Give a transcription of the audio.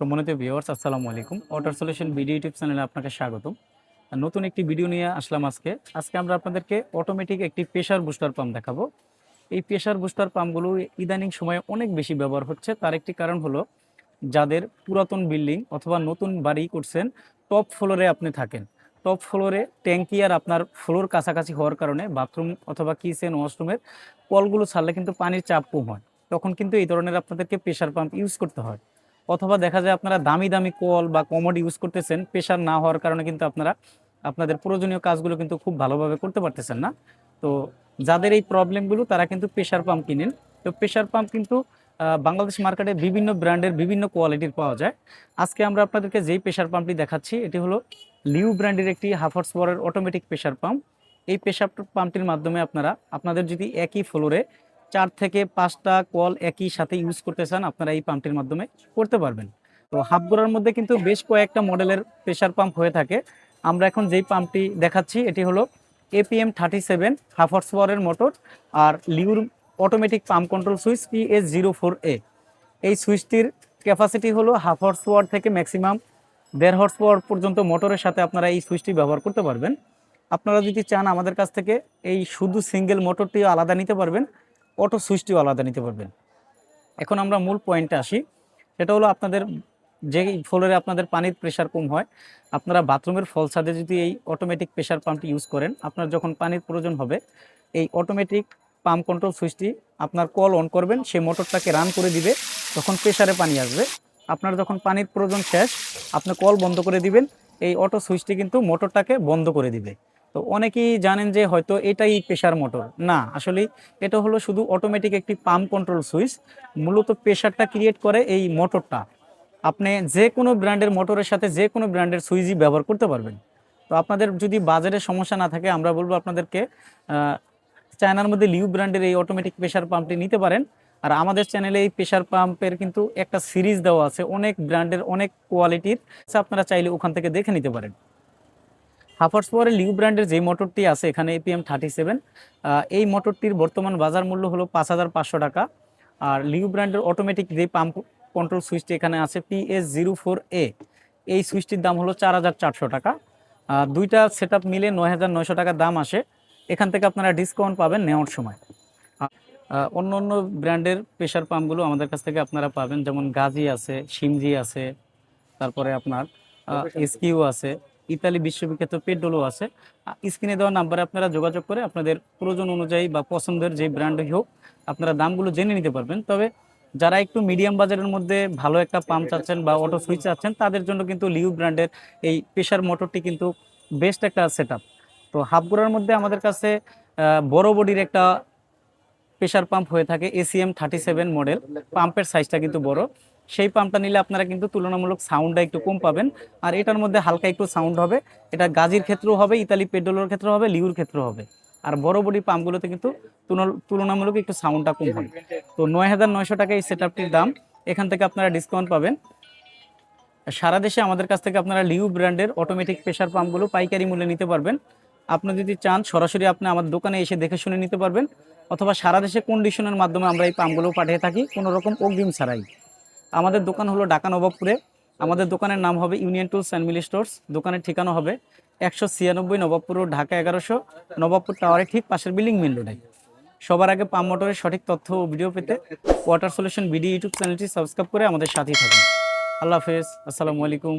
সম্মানিত ভিউয়ার্স, আসসালামু আলাইকুম। ওয়াটার সলিউশন ভিডিও ইউটিউব চ্যানেলে আপনাকে স্বাগতম। নতুন একটি ভিডিও নিয়ে আসলাম আজকে আমরা আপনাদেরকে অটোমেটিক একটি প্রেসার বুস্টার পাম্প দেখাবো। এই প্রেসার বুস্টার পাম্পগুলো ইদানিং সময়ে অনেক বেশি ব্যবহার হচ্ছে। তার একটি কারণ হলো, যাদের পুরাতন বিল্ডিং অথবা নতুন বাড়ি করছেন, টপ ফ্লোরে আপনি থাকেন, টপ ফ্লোরে ট্যাঙ্কি আর আপনার ফ্লোর কাছাকাছি হওয়ার কারণে বাথরুম অথবা কিচেন ওয়াশরুমের কলগুলো ছাড়লে কিন্তু পানির চাপ কম হয়। তখন কিন্তু এই ধরনের আপনাদেরকে প্রেসার পাম্প ইউজ করতে হয়। অথবা দেখা যায় আপনারা দামি দামি কল বা কমোড ইউজ করতেছেন, প্রেসার না হওয়ার কারণে কিন্তু আপনারা আপনাদের প্রয়োজনীয় কাজগুলো কিন্তু খুব ভালোভাবে করতে পারতেছেন না। তো যাদের এই প্রবলেমগুলো তারা কিন্তু প্রেসার পাম্প কিনেন। তো প্রেসার পাম্প কিন্তু বাংলাদেশ মার্কেটে বিভিন্ন ব্র্যান্ডের বিভিন্ন কোয়ালিটির পাওয়া যায়। আজকে আমরা আপনাদেরকে যেই প্রেসার পাম্পটি দেখাচ্ছি এটি হলো লিউ ব্র্যান্ডের একটি হাফ হর্স পাওয়ারের অটোমেটিক প্রেসার পাম্প। এই প্রেসার পাম্পটির মাধ্যমে আপনারা আপনাদের যদি একই ফ্লোরে 4 থেকে 5টা কল একই সাথে ইউজ করতে চান, আপনারা এই পাম্পটির মাধ্যমে করতে পারবেন। তো হাফ গোড়ার মধ্যে কিন্তু বেশ কয়েকটা মডেলের প্রেসার পাম্প হয়ে থাকে। আমরা এখন যেই পাম্পটি দেখাচ্ছি এটি হলো APM37 হাফ হর্স পাওয়ারের মোটর আর লিউর automatic pump control switch PS04A। এই সুইচটির ক্যাপাসিটি হলো হাফ হর্স পাওয়ার থেকে ম্যাক্সিমাম 1.5 হর্স পাওয়ার পর্যন্ত মোটরের সাথে আপনারা এই সুইচটি ব্যবহার করতে পারবেন। আপনারা যদি চান আমাদের কাছ থেকে এই শুধু সিঙ্গেল মোটরটিও আলাদা নিতে পারবেন, অটো সুইচটিও আলাদা নিতে পারবেন। এখন আমরা মূল পয়েন্টে আসি। সেটা হলো, আপনাদের যে ফ্লোরে আপনাদের পানির প্রেশার কম হয়, আপনারা বাথরুমের ফল ছাদে যদি এই অটোমেটিক প্রেশার পাম্পটি ইউজ করেন, আপনার যখন পানির প্রয়োজন হবে এই অটোমেটিক পাম্প কন্ট্রোল সুইচটি আপনার কল অন করবেন, সে মোটরটাকে রান করে দিবে, তখন প্রেশারে পানি আসবে। আপনার যখন পানির প্রয়োজন শেষ, আপনি কল বন্ধ করে দিবেন, এই অটো সুইচটি কিন্তু মোটরটাকে বন্ধ করে দিবে। তো অনেকেই জানেন যে হয়তো এটাই প্রেশার মোটর, না, আসলে এটা হলো শুধু অটোমেটিক একটি পাম্প কন্ট্রোল সুইচ। মূলত প্রেশারটা ক্রিয়েট করে এই মোটরটা। আপনি যে কোনো ব্র্যান্ডের মোটরের সাথে যে কোনো ব্র্যান্ডের সুইচই ব্যবহার করতে পারবেন। তো আপনাদের যদি বাজারের সমস্যা না থাকে, আমরা বলবো আপনাদেরকে চায়নার মধ্যে লিউ ব্র্যান্ডের এই অটোমেটিক প্রেশার পাম্পটি নিতে পারেন। আর আমাদের চ্যানেলে এই প্রেশার পাম্পের কিন্তু একটা সিরিজ দেওয়া আছে, অনেক ব্র্যান্ডের অনেক কোয়ালিটির, আপনারা চাইলে ওখান থেকে দেখে নিতে পারেন। হাফার্স পাওয়ারের লিউ ব্র্যান্ডের যে মোটরটি আছে এখানে APM37, এই মোটরটির বর্তমান বাজার মূল্য হলো 5,500 টাকা। আর লিউ ব্র্যান্ডের অটোমেটিক যে পাম্প কন্ট্রোল সুইচটি এখানে আছে PS04A, এই সুইচটির দাম হলো 4,400 টাকা। দুইটা সেট আপ মিলে 9,900 টাকা দাম আসে। এখান থেকে আপনারা ডিসকাউন্ট পাবেন নেওয়ার সময়। অন্য অন্য ব্র্যান্ডের প্রেশার পাম্পগুলো আমাদের কাছ থেকে আপনারা পাবেন, যেমন গাজী আছে, সিমজি আছে, তারপরে আপনার এসকিউ আছে, ইতালি বিশ্ববিখ্যাত পেড্রোলও আছে। স্ক্রিনে দেওয়া নাম্বারে আপনারা যোগাযোগ করে আপনাদের প্রয়োজন অনুযায়ী বা পছন্দের যে ব্র্যান্ডই হোক আপনারা দামগুলো জেনে নিতে পারবেন। তবে যারা একটু মিডিয়াম বাজারের মধ্যে ভালো একটা পাম্প চাচ্ছেন বা অটো সুইচ চাচ্ছেন, তাদের জন্য কিন্তু লিউ ব্র্যান্ডের এই প্রেশার মোটরটি কিন্তু বেস্ট একটা সেট আপ। তো হাফগুড়ার মধ্যে আমাদের কাছে বড় বডির একটা প্রেশার পাম্প হয়ে থাকে ACM37 মডেল, পাম্পের সাইজটা কিন্তু বড়। সেই পাম্পটা নিলে আপনারা কিন্তু তুলনামূলক সাউন্ডটা একটু কম পাবেন, আর এটার মধ্যে হালকা একটু সাউন্ড হবে। এটা গাজির ক্ষেত্রেও হবে, ইতালি পেড্রোলের ক্ষেত্রেও হবে, লিউর ক্ষেত্রেও হবে। আর বড় বডি পাম্পগুলোতে কিন্তু তুলনামূলক একটু সাউন্ডটা কম হয়। তো 9,900 টাকা এই সেটআপটির দাম। এখান থেকে আপনারা ডিসকাউন্ট পাবেন। সারা দেশে আমাদের কাছ থেকে আপনারা লিউ ব্র্যান্ডের অটোমেটিক প্রেশার পাম্পগুলো পাইকারি মূল্যে নিতে পারবেন। আপনি যদি চান সরাসরি আপনি আমাদের দোকানে এসে দেখে শুনে নিতে পারবেন, অথবা সারা দেশে কন্ডিশনের মাধ্যমে আমরা এই পাম্পগুলো পাঠিয়ে থাকি কোনো রকম অগ্রিম ছাড়াই। আমাদের দোকান হলো ঢাকা নবাবপুরে। আমাদের দোকানের নাম হবে union tools and mill stores. দোকানের ঠিকানা হবে 196 নবাবপুর রোড, ঢাকা 1100, নবাবপুর টাওয়ারের ঠিক পাশের বিল্ডিং মেন রোডে। সবার আগে পাম্প মোটরের সঠিক তথ্য ও ভিডিও পেতে ওয়াটার সলিউশন ভিডিও ইউটিউব চ্যানেলটি সাবস্ক্রাইব করে আমাদের সাথেই থাকুন। আল্লাহ হাফেজ, আসসালামু আলাইকুম।